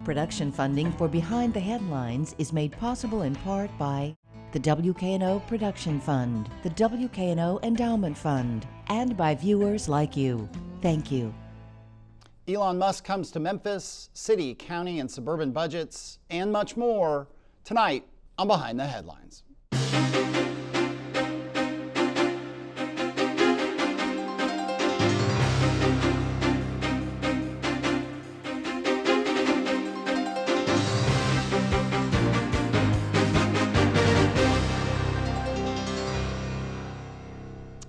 Production funding for Behind the Headlines is made possible in part by the WKNO Production Fund, the WKNO Endowment Fund, and by viewers like you. Thank you. Elon Musk comes to Memphis, city, county, and suburban budgets, and much more tonight on Behind the Headlines.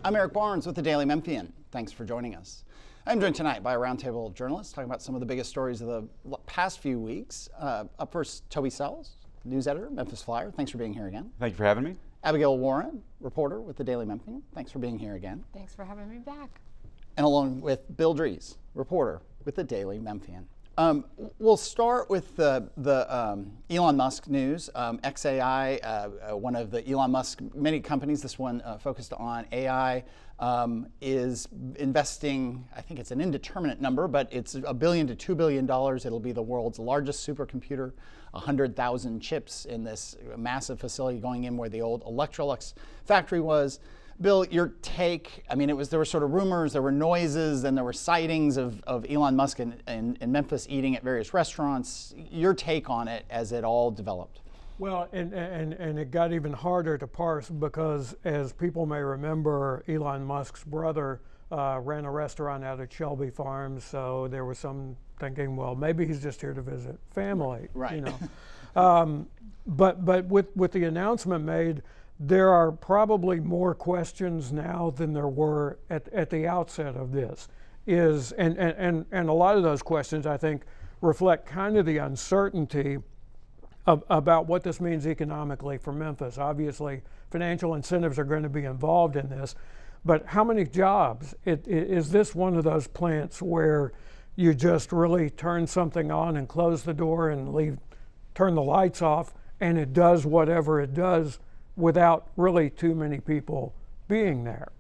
I'm Eric Barnes with the Daily Memphian. Thanks for joining us. I'm joined tonight by a roundtable of journalists talking about some of the biggest stories of the past few weeks. Up first, Toby Sells, news editor, Memphis Flyer. Thanks for being here again. Thank you for having me. Abigail Warren, reporter with the Daily Memphian. Thanks for being here again. Thanks for having me back. And along with Bill Dries, reporter with the Daily Memphian. We'll start with the Elon Musk news. xAI, one of the Elon Musk many companies, this one focused on AI, is investing, I think it's an indeterminate number, but it's $1 billion to $2 billion. It'll be the world's largest supercomputer, 100,000 chips in this massive facility going in where the old Electrolux factory was. Bill, your take, I mean, there were sort of rumors, there were noises, and there were sightings of Elon Musk in Memphis eating at various restaurants. Your take on it as it all developed? Well, and it got even harder to parse because, as people may remember, Elon Musk's brother ran a restaurant out at Shelby Farms, so there was some thinking, well, maybe he's just here to visit family, right? You know, but with the announcement made, there are probably more questions now than there were at the outset of this. And a lot of those questions, I think, reflect kind of the uncertainty about what this means economically for Memphis. Obviously, financial incentives are going to be involved in this, but how many jobs? Is this one of those plants where you just really turn something on and close the door and turn the lights off, and it does whatever it does without really too many people being there?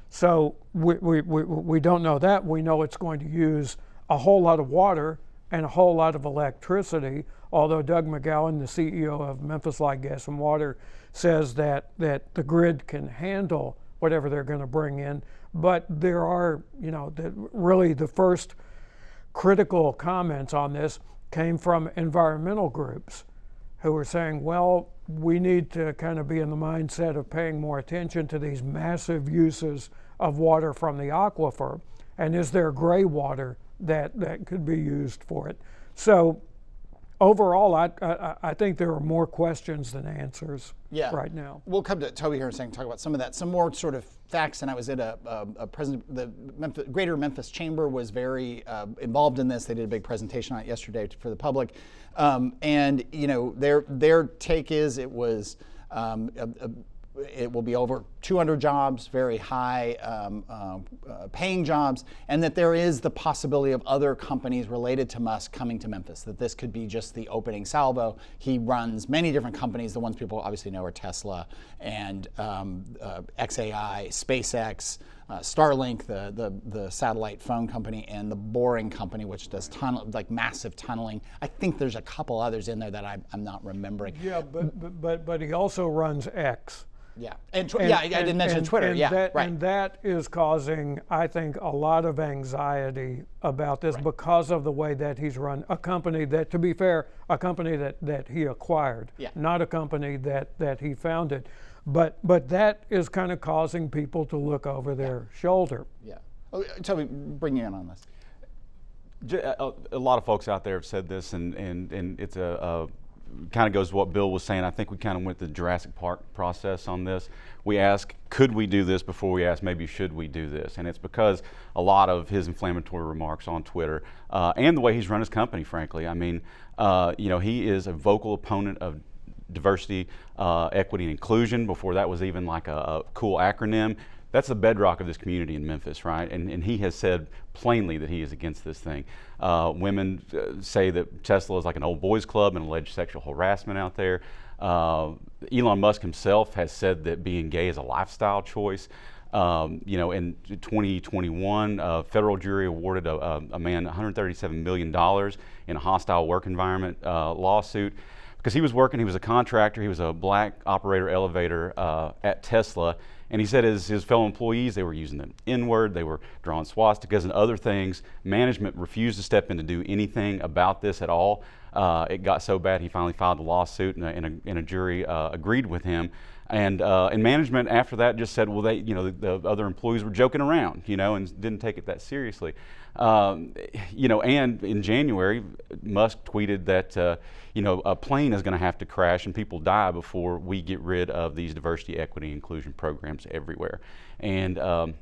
So we don't know that. We know it's going to use a whole lot of water and a whole lot of electricity, although Doug McGowan, the CEO of Memphis Light, Gas and Water, says that the grid can handle whatever they're going to bring in. But there are, really the first critical comments on this came from environmental groups who were saying, well, we need to kind of be in the mindset of paying more attention to these massive uses of water from the aquifer, and is there gray water that could be used for it? So overall, I think there are more questions than answers right now. We'll come to Toby here in a second, talk about some of that, some more sort of facts. And I was at the Greater Memphis Chamber was very involved in this. They did a big presentation on it yesterday for the public. And their take is it will be over 200 jobs, very high paying jobs, and that there is the possibility of other companies related to Musk coming to Memphis, that this could be just the opening salvo. He runs many different companies. The ones people obviously know are Tesla and xAI, SpaceX, Starlink, the satellite phone company, and the Boring Company, which does massive tunneling. I think there's a couple others in there that I'm not remembering. Yeah, but he also runs X. Yeah, I didn't mention Twitter. And that is causing, I think, a lot of anxiety about this because of the way that he's run a company that, to be fair, a company that he acquired, not a company that he founded. But that is kind of causing people to look over their shoulder. Yeah. Oh, Toby, bring you in on this. A lot of folks out there have said this, and it's kind of goes to what Bill was saying. I think we kind of went the Jurassic Park process on this. We ask, could we do this, before we ask, maybe should we do this? And it's because a lot of his inflammatory remarks on Twitter and the way he's run his company, frankly. I mean, he is a vocal opponent of diversity, equity, and inclusion. Before that was even like a cool acronym. That's the bedrock of this community in Memphis, right? And he has said plainly that he is against this thing. Women say that Tesla is like an old boys club and alleged sexual harassment out there. Elon Musk himself has said that being gay is a lifestyle choice. In 2021, a federal jury awarded a man $137 million in a hostile work environment lawsuit because he was a contractor, he was a black operator elevator at Tesla, and he said his fellow employees, they were using the N-word, they were drawing swastikas and other things. Management refused to step in to do anything about this at all. It got so bad he finally filed a lawsuit, and a jury agreed with him. And management after that just said, well, the other employees were joking around, and didn't take it that seriously. And in January, Musk tweeted that, a plane is going to have to crash and people die before we get rid of these diversity, equity, inclusion programs everywhere. And I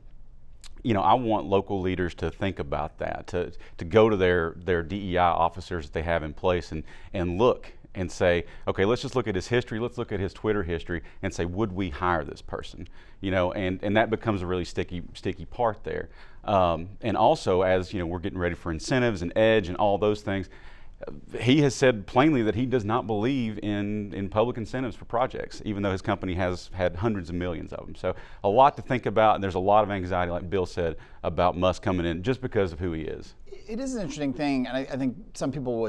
want local leaders to think about that, to go to their DEI officers that they have in place and look and say, okay, let's just look at his history, let's look at his Twitter history and say, would we hire this person? And that becomes a really sticky part there. And also, as we're getting ready for incentives and EDGE and all those things, he has said plainly that he does not believe in public incentives for projects, even though his company has had hundreds of millions of them. So a lot to think about, and there's a lot of anxiety, like Bill said, about Musk coming in just because of who he is. It is an interesting thing, and I think some people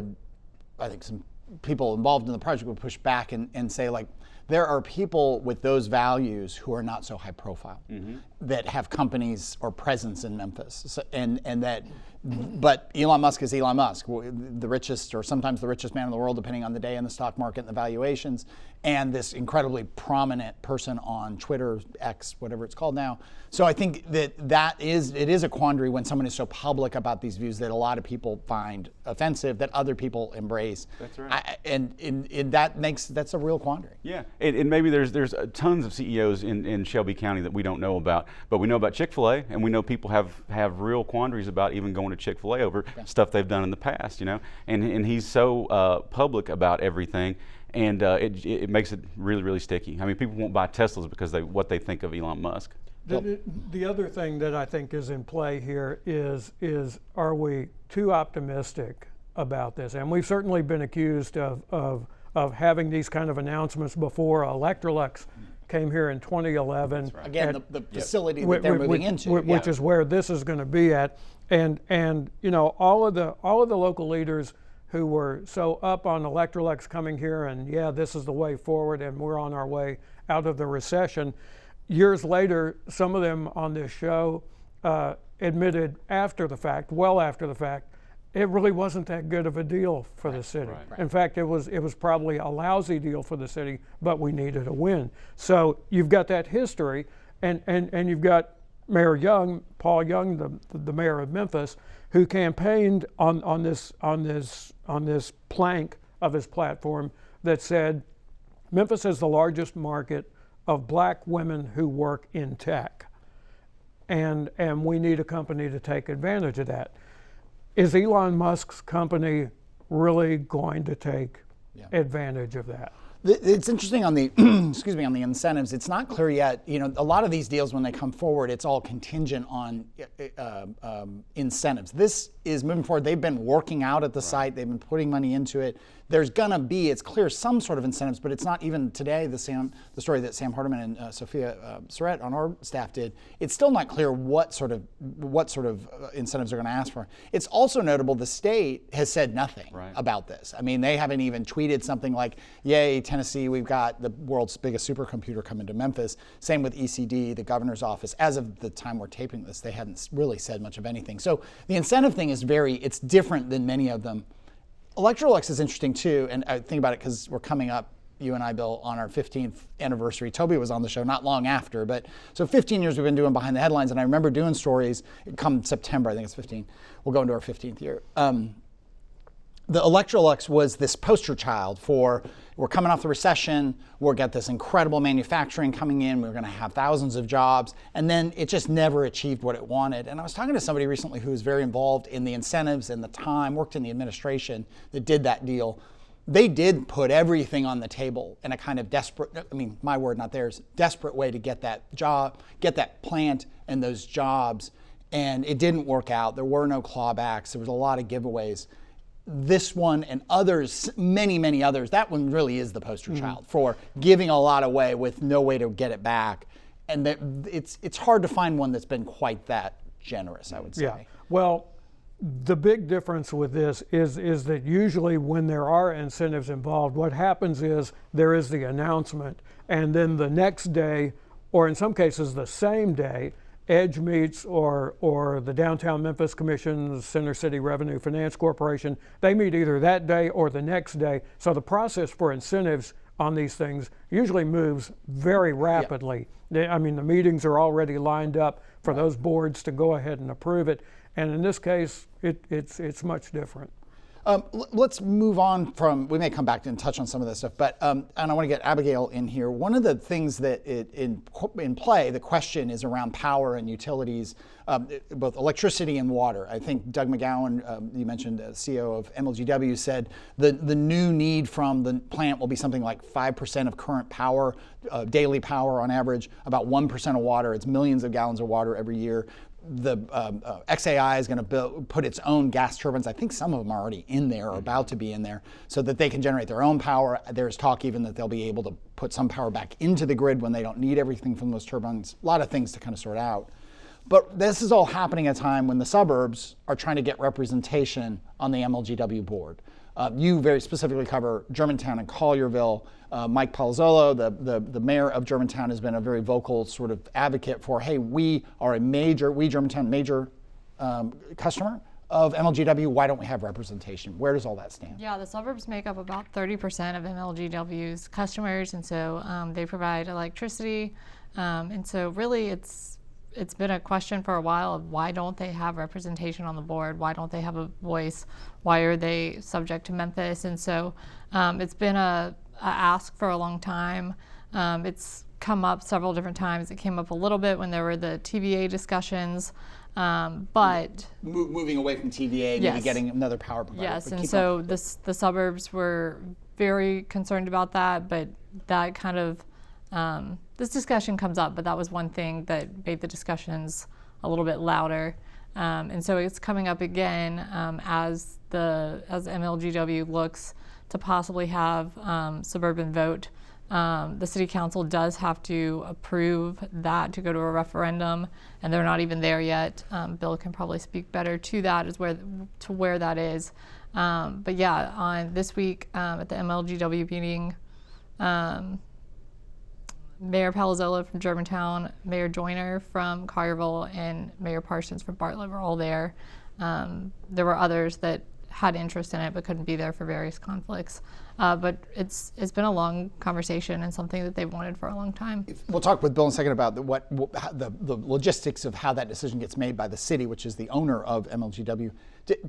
involved in the project would push back and say, like, there are people with those values who are not so high profile, that have companies or presence in Memphis, but Elon Musk is Elon Musk, the richest or sometimes the richest man in the world, depending on the day in the stock market and the valuations, and this incredibly prominent person on Twitter, X, whatever it's called now. So I think it is a quandary when someone is so public about these views that a lot of people find offensive, that other people embrace. That's right. That's a real quandary. Yeah, and maybe there's tons of CEOs in Shelby County that we don't know about, but we know about Chick-fil-A, and we know people have real quandaries about even going to Chick-fil-A over stuff they've done in the past, and he's so public about everything, and it makes it really, really sticky. I mean, people won't buy Teslas because what they think of Elon Musk. The other thing that I think is in play here is are we too optimistic about this? And we've certainly been accused of having these kind of announcements before. Electrolux came here in 2011. Right. Again, the facility that they're moving into, which is where this is going to be at, and all of the local leaders who were so up on Electrolux coming here, and this is the way forward, and we're on our way out of the recession. Years later, some of them on this show admitted well after the fact, it really wasn't that good of a deal for the city. Right. In fact, it was probably a lousy deal for the city, but we needed a win. So you've got that history, and you've got Mayor Young, Paul Young, the mayor of Memphis, who campaigned on this plank of his platform that said, Memphis is the largest market of black women who work in tech, and we need a company to take advantage of that. Is Elon Musk's company really going to take advantage of that? It's interesting on the on the incentives. It's not clear yet. A lot of these deals, when they come forward, it's all contingent on incentives. This is moving forward. They've been working out at the site. They've been putting money into it. There's gonna be, it's clear, some sort of incentives, but it's not even today. The story that Sam Hardiman and Sophia Surratt on our staff did. It's still not clear what sort of incentives they're going to ask for. It's also notable the state has said nothing about this. I mean, they haven't even tweeted something like, "Yay, Tennessee, we've got the world's biggest supercomputer coming to Memphis." Same with ECD, the governor's office. As of the time we're taping this, they hadn't really said much of anything. So the incentive thing is it's different than many of them. Electrolux is interesting too, and I think about it because we're coming up, you and I, Bill, on our 15th anniversary. Toby was on the show not long after, but so 15 years we've been doing Behind the Headlines, and I remember doing stories come September, I think it's 15. We'll go into our 15th year. The Electrolux was this poster child for, we're coming off the recession, we'll get this incredible manufacturing coming in, we're gonna have thousands of jobs, and then it just never achieved what it wanted. And I was talking to somebody recently who was very involved in the incentives and the time, worked in the administration that did that deal. They did put everything on the table in a kind of desperate, my word, not theirs, desperate way to get that job, get that plant and those jobs, and it didn't work out. There were no clawbacks, there was a lot of giveaways. This one and others, many, many others, that one really is the poster child for giving a lot away with no way to get it back. and that it's hard to find one that's been quite that generous, I would say. Yeah. Well, the big difference with this is that usually when there are incentives involved, what happens is there is the announcement, and then the next day, or in some cases the same day, EDGE meets or the Downtown Memphis Commission, the Center City Revenue Finance Corporation, they meet either that day or the next day. So the process for incentives on these things usually moves very rapidly. I mean, the meetings are already lined up for those boards to go ahead and approve it. And in this case, it's much different. Let's move on from, we may come back and touch on some of this stuff, but, and I want to get Abigail in here. One of the things that in play, the question is around power and utilities, both electricity and water. I think Doug McGowan, you mentioned CEO of MLGW, said the new need from the plant will be something like 5% of current power, daily power on average, about 1% of water. It's millions of gallons of water every year. The XAI is going to put its own gas turbines. I think some of them are already in there or about to be in there so that they can generate their own power. There's talk even that they'll be able to put some power back into the grid when they don't need everything from those turbines. A lot of things to kind of sort out. But this is all happening at a time when the suburbs are trying to get representation on the MLGW board. You very specifically cover Germantown and Collierville. Mike Palazzolo, the mayor of Germantown, has been a very vocal sort of advocate for, hey, we Germantown, major customer of MLGW. Why don't we have representation? Where does all that stand? Yeah, the suburbs make up about 30% of MLGW's customers, and so they provide electricity. And so really it's been a question for a while of why don't they have representation on the board? Why don't they have a voice? Why are they subject to Memphis? And so it's been a ask for a long time. It's come up several different times. It came up a little bit when there were the TVA discussions, but moving away from TVA, maybe getting another power provider. Yes, and so the suburbs were very concerned about that, but that kind of this discussion comes up, but that was one thing that made the discussions a little bit louder. And so it's coming up again as MLGW looks to possibly have suburban vote. The city council does have to approve that to go to a referendum, and they're not even there yet. Bill can probably speak better to that, where that is. But yeah, on this week at the MLGW meeting, Mayor Palazzolo from Germantown, Mayor Joyner from Collierville, and Mayor Parsons from Bartlett were all there. There were others that had interest in it but couldn't be there for various conflicts. But it's been a long conversation and something that they've wanted for a long time. We'll talk with Bill in a second about the logistics of how that decision gets made by the city, which is the owner of MLGW.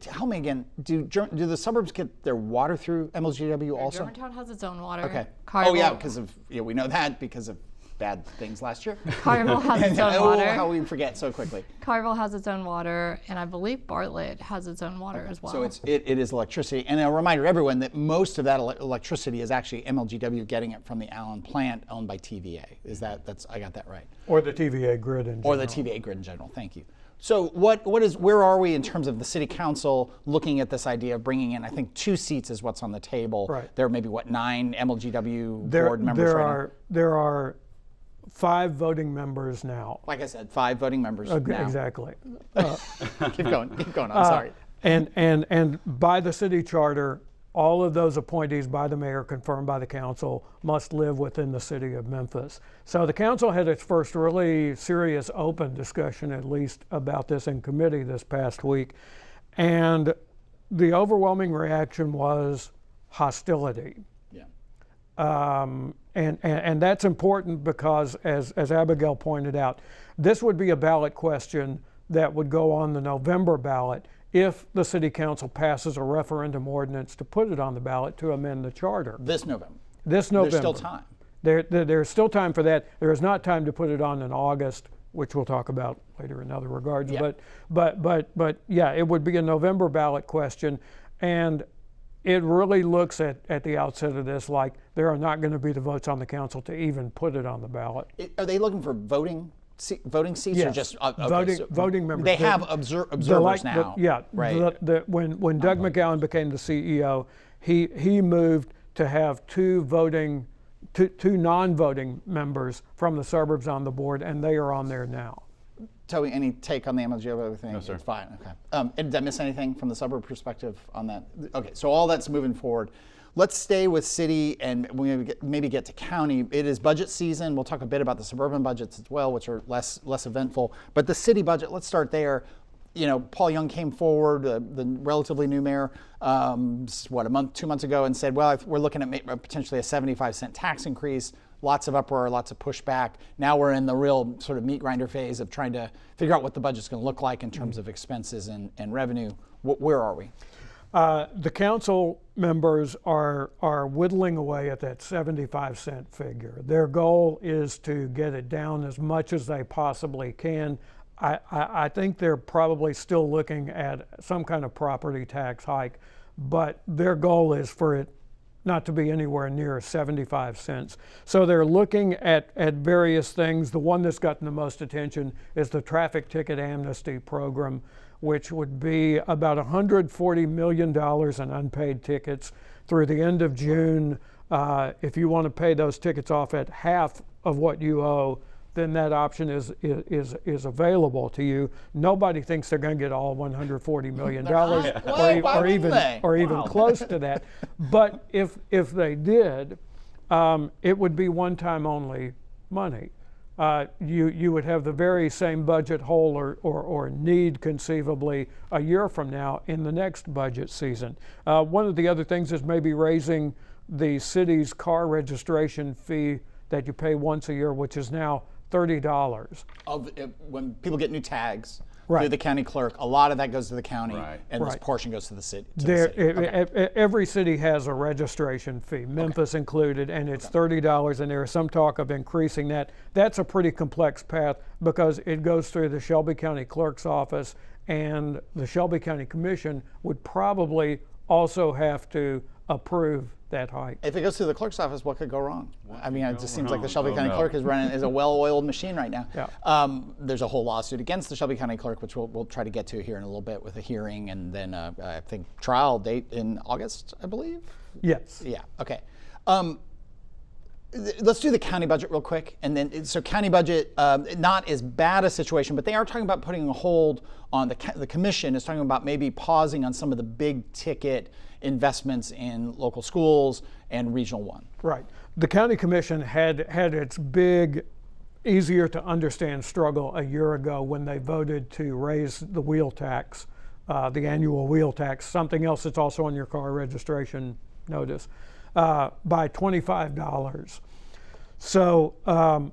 Tell me again, do the suburbs get their water through MLGW also? Germantown has its own water. Okay. Collierville, Oh yeah, because of we know that because of bad things last year. Collierville has its own water. How we forget so quickly. Collierville has its own water, and I believe Bartlett has its own water as well. So it is electricity. And a reminder to everyone that most of that electricity is actually MLGW getting it from the Allen plant owned by TVA. I got that right? Or the TVA grid in general. Or the TVA grid in general, thank you. So where are we in terms of the city council looking at this idea of bringing in, I think 2 seats is what's on the table. Right. There are maybe 9 MLGW board members right now? There are 5 voting members now. Like I said, 5 voting members now. Exactly. Keep going, I'm sorry. And by the city charter, all of those appointees by the mayor, confirmed by the council, must live within the city of Memphis. So the council had its first really serious open discussion, at least, about this in committee this past week. And the overwhelming reaction was hostility. And that's important because, as Abigail pointed out, this would be a ballot question that would go on the November ballot if the city council passes a referendum ordinance to put it on the ballot to amend the charter. This November. This November. There's still time. There's still time for that. There is not time to put it on in August, which we'll talk about later in other regards. Yeah. But yeah, it would be a November ballot question, and it really looks at the outset of this like there are not going to be the votes on the council to even put it on the ballot. Are they looking for voting seats yes. or just voting members? They have observers now. Right. When Doug McGowan became the CEO, he moved to have 2 voting two non-voting members from the suburbs on the board, and they are on there now. Toby, any take on the MLG of everything? No, sir. It's fine. Okay. And did I miss anything from the suburb perspective on that? Okay, so all that's moving forward. Let's stay with city and we maybe get to county. It is budget season. We'll talk a bit about the suburban budgets as well, which are less eventful. But the city budget, let's start there. You know, Paul Young came forward, the relatively new mayor, a month, 2 months ago, and said, well, we're looking at potentially a 75-cent tax increase. Lots of uproar, lots of pushback. Now we're in the real sort of meat grinder phase of trying to figure out what the budget's going to look like in terms of expenses and revenue. Where are we? The council members are whittling away at that 75-cent figure. Their goal is to get it down as much as they possibly can. I think they're probably still looking at some kind of property tax hike, but their goal is for it not to be anywhere near 75 cents. So they're looking at various things. The one that's gotten the most attention is the traffic ticket amnesty program, which would be about $140 million in unpaid tickets through the end of June. If you want to pay those tickets off at half of what you owe, then that option is available to you. Nobody thinks they're going to get all $140 million or even close to that. But if they did, it would be one-time only money. You would have the very same budget hole or need conceivably a year from now in the next budget season. One of the other things is maybe raising the city's car registration fee that you pay once a year, which is now $30. When people get new tags Right. through the county clerk, a lot of that goes to the county, Right. and this Right. portion goes to the city. Every city has a registration fee, Memphis included, and it's $30, and there is some talk of increasing that. That's a pretty complex path because it goes through the Shelby County Clerk's office, and the Shelby County Commission would probably also have to approve that hike. If it goes through the clerk's office, what could go wrong? I mean, it just seems like the Shelby County Clerk is a well-oiled machine right now. Yeah. There's a whole lawsuit against the Shelby County Clerk, which we'll try to get to here in a little bit with a hearing and then I think trial date in August, I believe. Yes. Yeah. Okay. Let's do the county budget real quick, and then so county budget, not as bad a situation, but they are talking about putting a hold on the commission is talking about maybe pausing on some of the big ticket investments in local schools and Regional 1. Right. The county commission had its big, easier to understand struggle a year ago when they voted to raise the wheel tax, the annual wheel tax, something else that's also on your car registration notice, by $25. So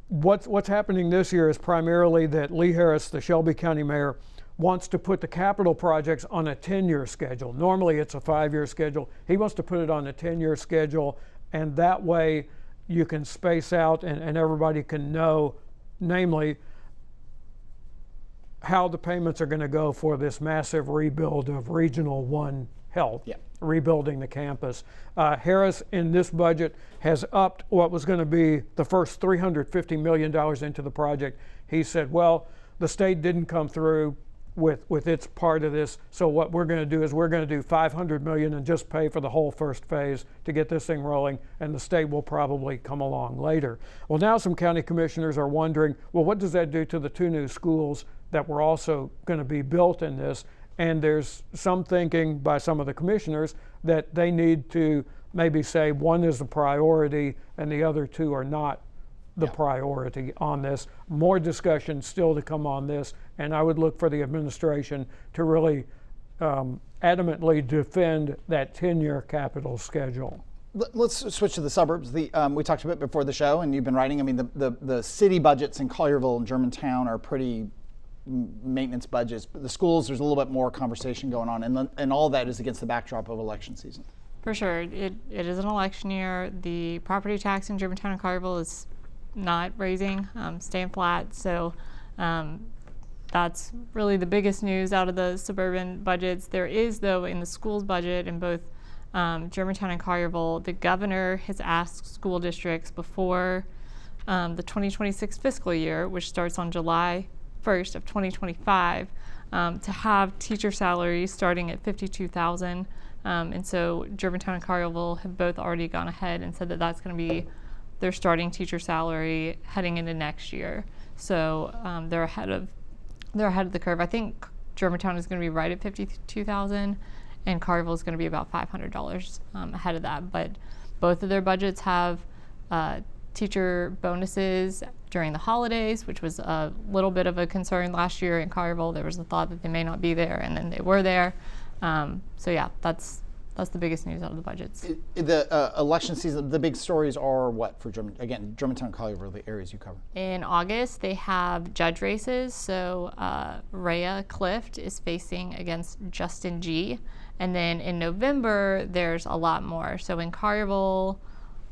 what's happening this year is primarily that Lee Harris, the Shelby County mayor, wants to put the capital projects on a 10-year schedule. Normally it's a 5-year schedule. He wants to put it on a 10-year schedule, and that way you can space out and everybody can know, namely, how the payments are going to go for this massive rebuild of Regional 1 health, rebuilding the campus. Harris, in this budget, has upped what was going to be the first $350 million into the project. He said, well, the state didn't come through with its part of this, so what we're going to do is we're going to do $500 million and just pay for the whole first phase to get this thing rolling, and the state will probably come along later. Well, now some county commissioners are wondering, well, what does that do to the 2 new schools that were also going to be built in this? And there's some thinking by some of the commissioners that they need to maybe say one is a priority and the other 2 are not the priority on this. More discussion still to come on this, and I would look for the administration to really adamantly defend that 10-year capital schedule. Let's switch to the suburbs. We talked a bit before the show, and you've been writing. I mean, the city budgets in Collierville and Germantown are pretty maintenance budgets. But the schools, there's a little bit more conversation going on, and all that is against the backdrop of election season. For sure, it is an election year. The property tax in Germantown and Collierville is not raising, staying flat. So that's really the biggest news out of the suburban budgets. There is, though, in the schools budget in both Germantown and Collierville, the governor has asked school districts before the 2026 fiscal year, which starts on July 1st of 2025, to have teacher salaries starting at $52,000 And so Germantown and Collierville have both already gone ahead and said that that's going to be their starting teacher salary heading into next year. So they're ahead of the curve. I think Germantown is going to be right at $52,000, and Collierville is going to be about $500 ahead of that. But both of their budgets have teacher bonuses during the holidays, which was a little bit of a concern last year in Collierville. There was a thought that they may not be there, and then they were there. So yeah, that's the biggest news out of the budgets. The election season, the big stories are what for Germantown and Collierville, the areas you cover? In August, they have judge races. So Rhea Clift is facing against Justin G. And then in November, there's a lot more. So in Collierville,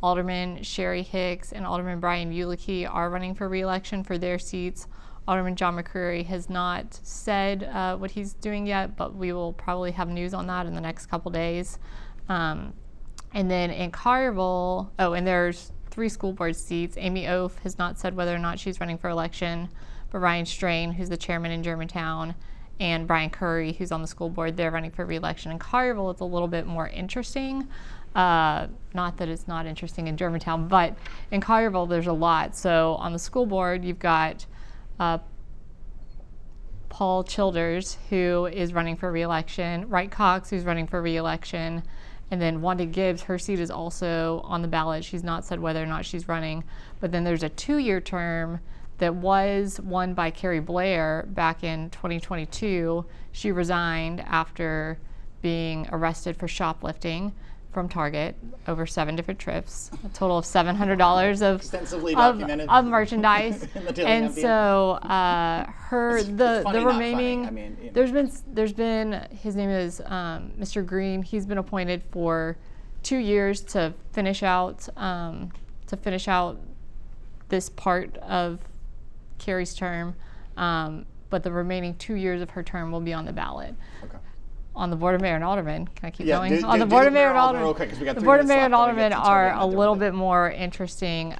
Alderman Sherry Hicks and Alderman Brian Ulicky are running for re-election for their seats. Alderman John McCreary has not said what he's doing yet, but we will probably have news on that in the next couple days. And then in Collierville, and there's 3 school board seats. Amy Oaf has not said whether or not she's running for election, but Ryan Strain, who's the chairman in Germantown, and Brian Curry, who's on the school board, they're running for re-election. In Collierville, it's a little bit more interesting. Not that it's not interesting in Germantown, but in Collierville, there's a lot. So on the school board, you've got Paul Childers, who is running for re-election, Wright Cox, who's running for re-election, and then Wanda Gibbs, her seat is also on the ballot. She's not said whether or not she's running. But then there's a 2-year term that was won by Carrie Blair back in 2022. She resigned after being arrested for shoplifting from Target over 7 different trips, a total of $700 Extensively documented of merchandise. in the Daily And Memphian. so It's the funny, not remaining, funny. I mean, you know. there's been his name is Mr. Green. He's been appointed for 2 years to finish out this part of Carrie's term, but the remaining 2 years of her term will be on the ballot. Okay. On the Board of Mayor and Aldermen, can I keep Yeah, going? do On the the Board of Mayor Mayor and and Aldermen Aldermen, real quick, 'cause we got the 3 Board of minutes Mayor and left, then we Aldermen get to are Target a and do little it. bit more interesting.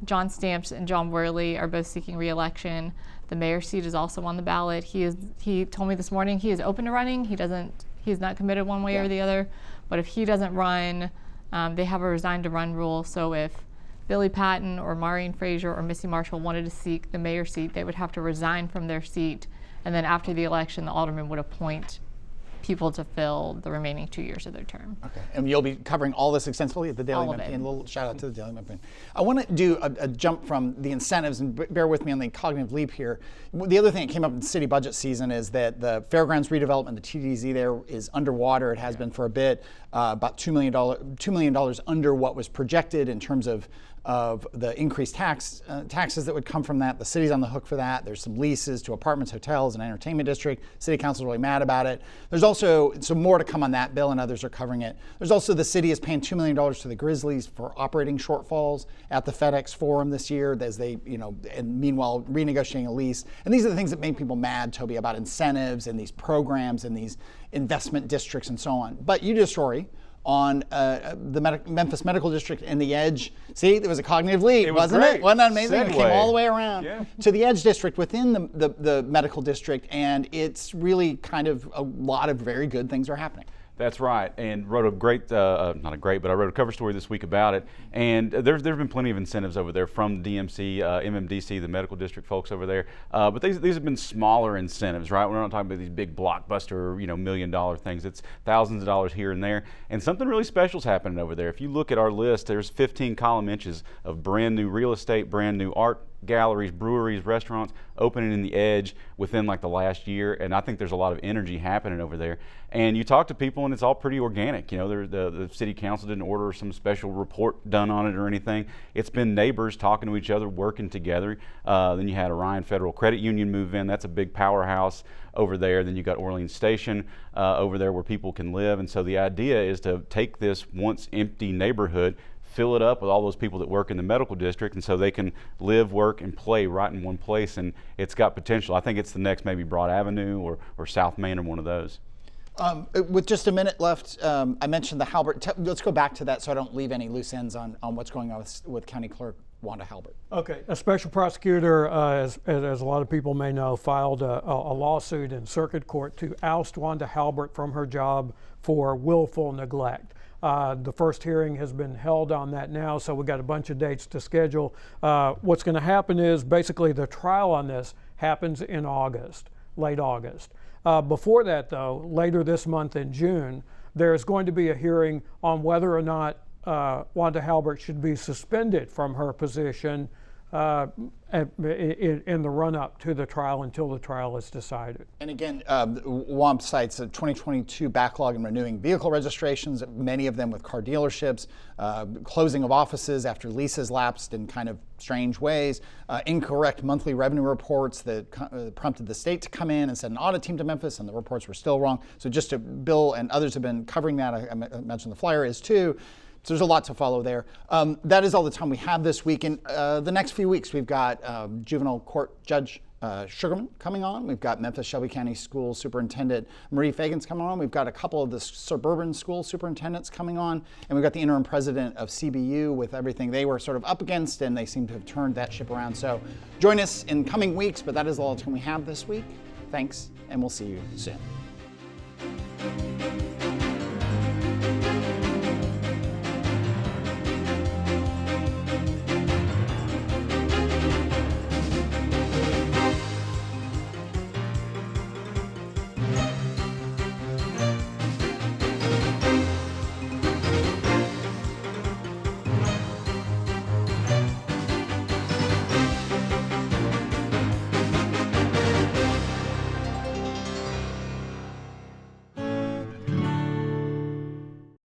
John Stamps and John Worley are both seeking re-election. The mayor's seat is also on the ballot. He told me this morning he is open to running. He's not committed one way or the other. But if he doesn't run, they have a resign to run rule. So if Billy Patton or Maureen Fraser or Missy Marshall wanted to seek the mayor's seat, they would have to resign from their seat. And then after the election, the alderman would appoint people to fill the remaining 2 years of their term. Okay, and you'll be covering all this extensively at the Daily All of Memphian. it. A little shout out to the Daily Memphian. I want to do a jump from the incentives, and bear with me on the cognitive leap here. The other thing that came up in city budget season is that the fairgrounds redevelopment, the TDZ there, is underwater. It has been for a bit, about $2 million under what was projected in terms of the increased taxes that would come from that. The city's on the hook for that. There's some leases to apartments, hotels, and entertainment district. City council's really mad about it. There's also some more to come on that bill, and others are covering it. There's also the city is paying $2 million to the Grizzlies for operating shortfalls at the FedEx Forum this year, as they, and meanwhile renegotiating a lease. And these are the things that make people mad, Toby, about incentives and these programs and these investment districts and so on. But you did a story on the Memphis Medical District and the Edge. See, there was a cognitive leap, wasn't it? Wasn't that amazing? It came all the way around to the Edge District within the medical district, and it's really kind of a lot of very good things are happening. That's right, and wrote a great, not a great, but I wrote a cover story this week about it. And there's been plenty of incentives over there from DMC, MMDC, the medical district folks over there. But these have been smaller incentives, right? We're not talking about these big blockbuster, $1 million things. It's thousands of dollars here and there. And something really special is happening over there. If you look at our list, there's 15 column inches of brand new real estate, brand new art galleries, breweries, restaurants opening in the Edge within like the last year, and I think there's a lot of energy happening over there. And you talk to people and it's all pretty organic. The city council didn't order some special report done on it or anything. It's been neighbors talking to each other, working together. Then you had Orion Federal Credit Union move in. That's a big powerhouse over there. Then you got Orleans Station over there where people can live. And so the idea is to take this once empty neighborhood, fill it up with all those people that work in the medical district, and so they can live, work, and play right in one place, and it's got potential. I think it's the next maybe Broad Avenue or South Main or one of those. With just a minute left, I mentioned the Halbert. Let's go back to that so I don't leave any loose ends on what's going on with County Clerk Wanda Halbert. Okay, a special prosecutor, as a lot of people may know, filed a lawsuit in circuit court to oust Wanda Halbert from her job for willful neglect. The first hearing has been held on that now, so we've got a bunch of dates to schedule. What's going to happen is basically the trial on this happens in August, late August. Before that, though, later this month in June, there's going to be a hearing on whether or not Wanda Halbert should be suspended from her position in the run-up to the trial until the trial is decided. And again, WAMP cites a 2022 backlog in renewing vehicle registrations, many of them with car dealerships, closing of offices after leases lapsed in kind of strange ways, incorrect monthly revenue reports that prompted the state to come in and send an audit team to Memphis, and the reports were still wrong. So just to, Bill and others have been covering that. I mentioned the flyer is too. So there's a lot to follow there. That is all the time we have this week. In the next few weeks, we've got Juvenile Court Judge Sugarman coming on. We've got Memphis Shelby County School Superintendent Marie Fagans coming on. We've got a couple of the suburban school superintendents coming on. And we've got the interim president of CBU with everything they were sort of up against, and they seem to have turned that ship around. So join us in coming weeks, but that is all the time we have this week. Thanks, and we'll see you soon.